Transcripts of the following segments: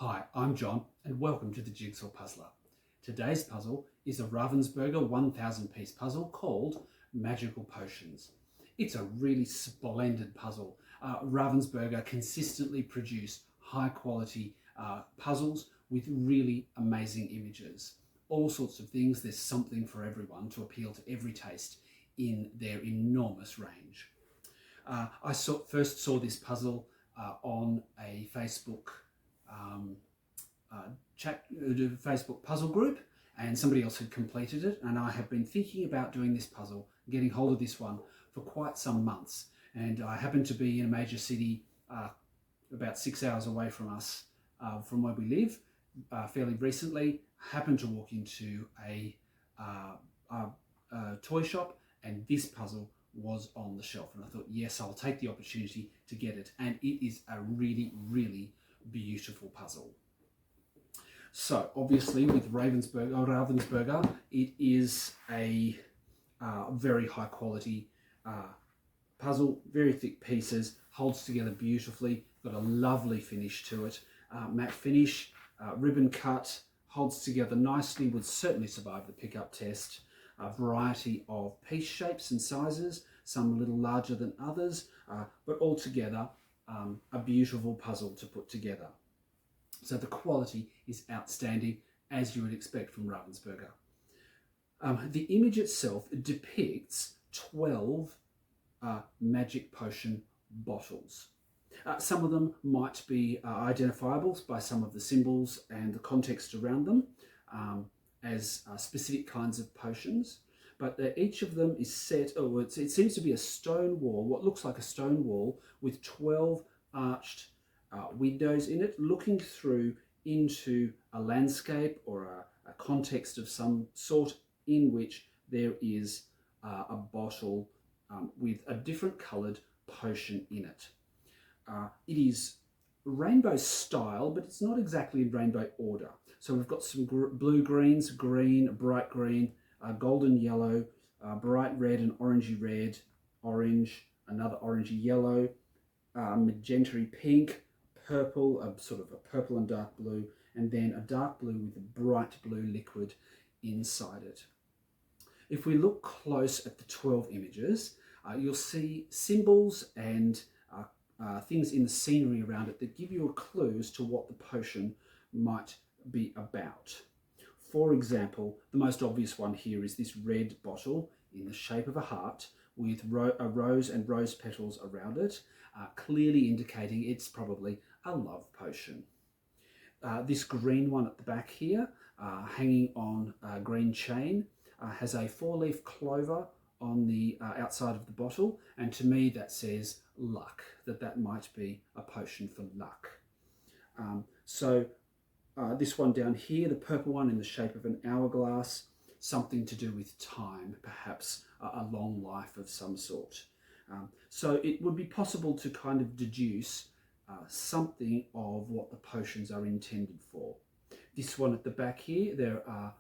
Hi, I'm John and welcome to the Jigsaw Puzzler. Today's puzzle is a Ravensburger 1000 piece puzzle called Magical Potions. It's a really splendid puzzle. Ravensburger consistently produce high quality puzzles with really amazing images. All sorts of things, there's something for everyone to appeal to every taste in their enormous range. I first saw this puzzle on a Facebook Facebook puzzle group, and somebody else had completed it, and I have been thinking about doing this puzzle, getting hold of this one for quite some months. And I happened to be in a major city about 6 hours away from us, from where we live, fairly recently. Happened to walk into a toy shop, and this puzzle was on the shelf, and I thought, yes, I'll take the opportunity to get it. And it is a really, really beautiful puzzle. So obviously with Ravensburger, it is a very high quality puzzle, very thick pieces, holds together beautifully, got a lovely finish to it, matte finish, ribbon cut, holds together nicely, would certainly survive the pickup test. A variety of piece shapes and sizes, some a little larger than others, but altogether a beautiful puzzle to put together. So the quality is outstanding, as you would expect from Ravensburger. The image itself depicts 12 magic potion bottles. Some of them might be identifiable by some of the symbols and the context around them as specific kinds of potions, but each of them is set, it seems to be a stone wall, what looks like a stone wall with 12 arched windows in it, looking through into a landscape or a context of some sort in which there is a bottle with a different coloured potion in it. It is rainbow style, but it's not exactly in rainbow order. So we've got some blue greens, green, bright green, golden yellow, bright red and orangey red, orange, another orangey yellow, magenta pink, purple, sort of a purple and dark blue, and then a dark blue with a bright blue liquid inside it. If we look close at the 12 images, you'll see symbols and things in the scenery around it that give you a clue as to what the potion might be about. For example, the most obvious one here is this red bottle in the shape of a heart with a rose and rose petals around it, clearly indicating it's probably a love potion. This green one at the back here, hanging on a green chain, has a 4-leaf clover on the outside of the bottle, and to me that says luck, that might be a potion for luck. This one down here, the purple one in the shape of an hourglass, something to do with time, perhaps a long life of some sort. So it would be possible to kind of deduce something of what the potions are intended for. This one at the back here, there are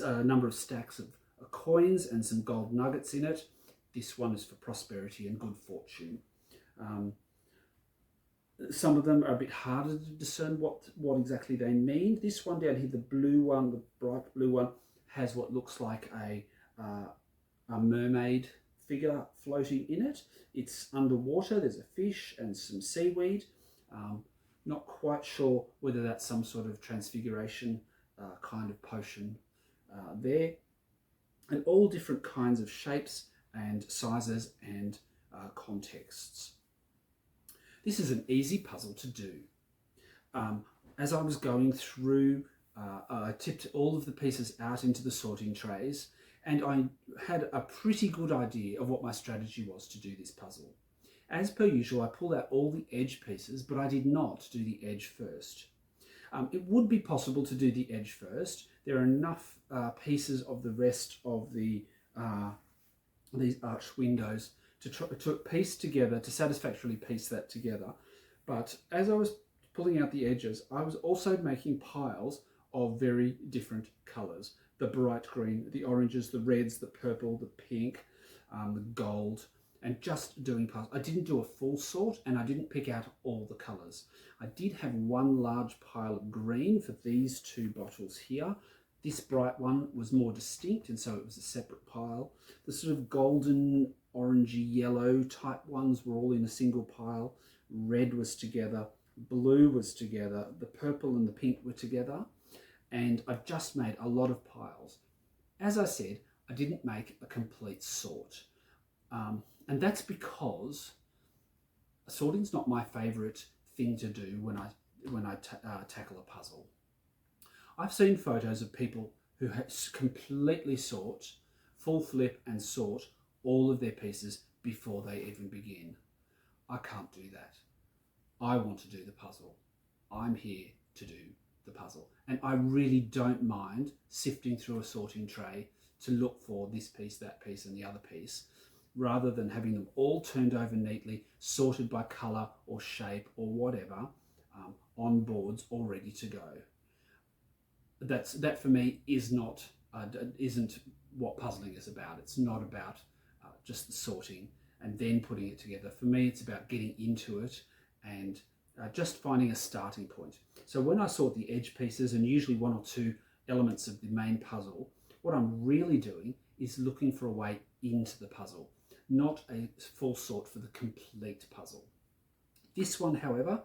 a number of stacks of coins and some gold nuggets in it. This one is for prosperity and good fortune. Some of them are a bit harder to discern what exactly they mean. This one down here, the blue one, the bright blue one, has what looks like a mermaid figure floating in it. It's underwater, there's a fish and some seaweed. Not quite sure whether that's some sort of transfiguration kind of potion there. And all different kinds of shapes and sizes and contexts. This is an easy puzzle to do. As I was going through, I tipped all of the pieces out into the sorting trays, and I had a pretty good idea of what my strategy was to do this puzzle. As per usual, I pulled out all the edge pieces, but I did not do the edge first. It would be possible to do the edge first. There are enough pieces of the rest of these arched windows to piece together, to satisfactorily piece that together. But as I was pulling out the edges, I was also making piles of very different colours. The bright green, the oranges, the reds, the purple, the pink, the gold. and just doing puzzles. I didn't do a full sort, and I didn't pick out all the colours. I did have one large pile of green for these two bottles here. This bright one was more distinct, and so it was a separate pile. The sort of golden, orangey, yellow type ones were all in a single pile. Red was together, blue was together, the purple and the pink were together, and I just made a lot of piles. As I said, I didn't make a complete sort, and that's because sorting's not my favourite thing to do when I tackle a puzzle. I've seen photos of people who completely sort, full flip and sort all of their pieces before they even begin. I can't do that. I want to do the puzzle. I'm here to do the puzzle. And I really don't mind sifting through a sorting tray to look for this piece, that piece, and the other piece, rather than having them all turned over neatly, sorted by colour or shape or whatever, on boards all ready to go. That for me isn't what puzzling is about. It's not about just the sorting and then putting it together. For me, it's about getting into it and just finding a starting point. So when I sort the edge pieces, and usually one or two elements of the main puzzle, what I'm really doing is looking for a way into the puzzle, not a full sort for the complete puzzle. This one, however,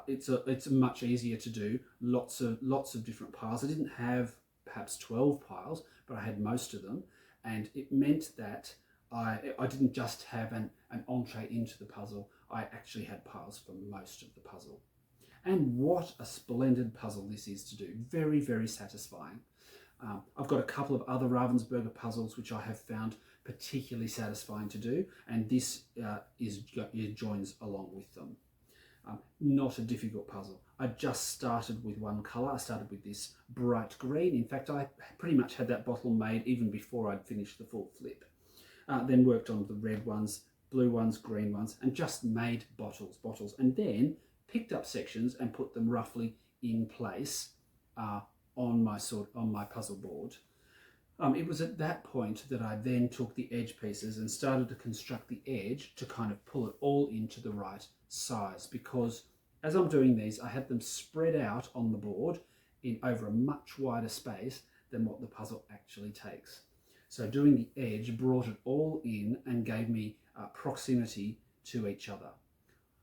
it's much easier to do. Lots of different piles. I didn't have perhaps 12 piles, but I had most of them, and it meant that I didn't just have an entree into the puzzle. I actually had piles for most of the puzzle. And what a splendid puzzle this is to do. Very, very satisfying. I've got a couple of other Ravensburger puzzles which I have found particularly satisfying to do, and this joins along with them. Not a difficult puzzle. I just started with one colour. I started with this bright green. In fact, I pretty much had that bottle made even before I'd finished the full flip. Then worked on the red ones, blue ones, green ones, and just made bottles, and then picked up sections and put them roughly in place on my puzzle board. It was at that point that I then took the edge pieces and started to construct the edge to kind of pull it all into the right size, because as I'm doing these, I had them spread out on the board over a much wider space than what the puzzle actually takes. So doing the edge brought it all in and gave me proximity to each other.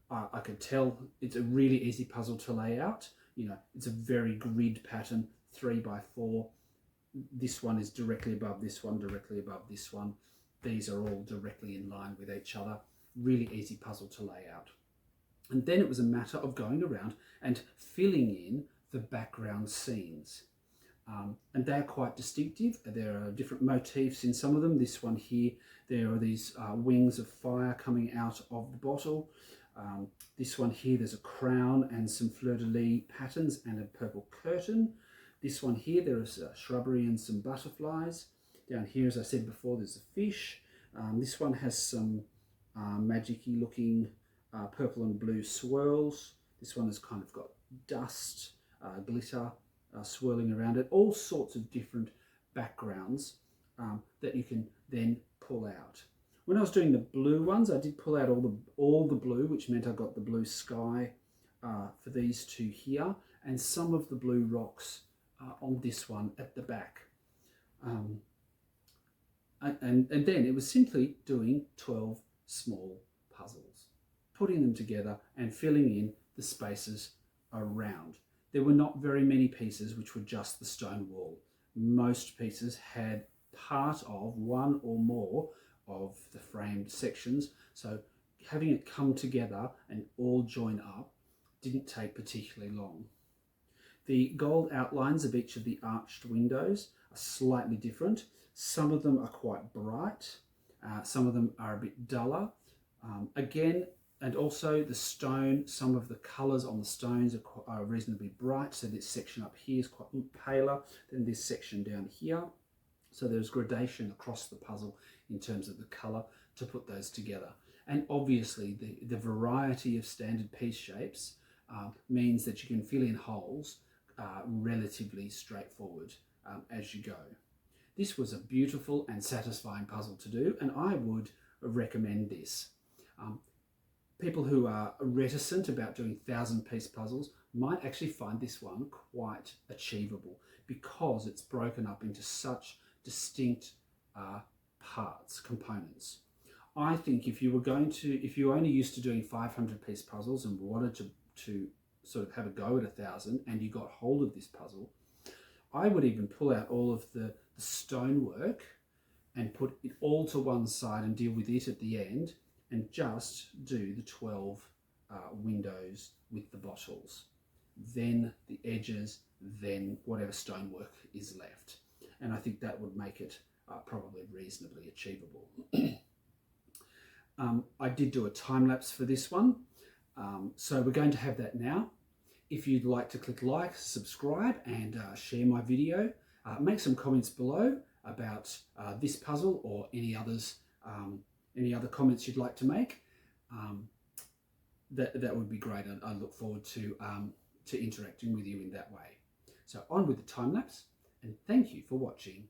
I could tell it's a really easy puzzle to lay out. You know, it's a very grid pattern, 3 by 4. This one is directly above this one, directly above this one. These are all directly in line with each other. Really easy puzzle to lay out. And then it was a matter of going around and filling in the background scenes. And they're quite distinctive. There are different motifs in some of them. This one here, there are these wings of fire coming out of the bottle. This one here, there's a crown and some fleur-de-lis patterns and a purple curtain. This one here, there is a shrubbery and some butterflies. Down here, as I said before, there's a fish. This one has some magic-y looking purple and blue swirls. This one has kind of got dust, glitter swirling around it. All sorts of different backgrounds that you can then pull out. When I was doing the blue ones, I did pull out all the blue, which meant I got the blue sky for these two here, and some of the blue rocks on this one at the back. And then it was simply doing 12 small puzzles, putting them together and filling in the spaces around. There were not very many pieces which were just the stone wall. Most pieces had part of one or more of the framed sections, so having it come together and all join up didn't take particularly long. The gold outlines of each of the arched windows are slightly different. Some of them are quite bright, some of them are a bit duller. Again, and also the stone, some of the colours on the stones are reasonably bright, so this section up here is quite paler than this section down here. So there's gradation across the puzzle in terms of the colour to put those together. And obviously the variety of standard piece shapes means that you can fill in holes relatively straightforward as you go. This was a beautiful and satisfying puzzle to do, and I would recommend this. People who are reticent about doing 1,000-piece puzzles might actually find this one quite achievable because it's broken up into such distinct parts, components. I think if you were only used to doing 500-piece puzzles and wanted to sort of have a go at 1,000 and you got hold of this puzzle, I would even pull out all of the stonework and put it all to one side and deal with it at the end and just do the 12 windows with the bottles. Then the edges, then whatever stonework is left. And I think that would make it probably reasonably achievable. I did do a time lapse for this one. So we're going to have that now. If you'd like to click like, subscribe and share my video, make some comments below about this puzzle or any others, any other comments you'd like to make. That would be great. I look forward to interacting with you in that way. So on with the time lapse, and thank you for watching.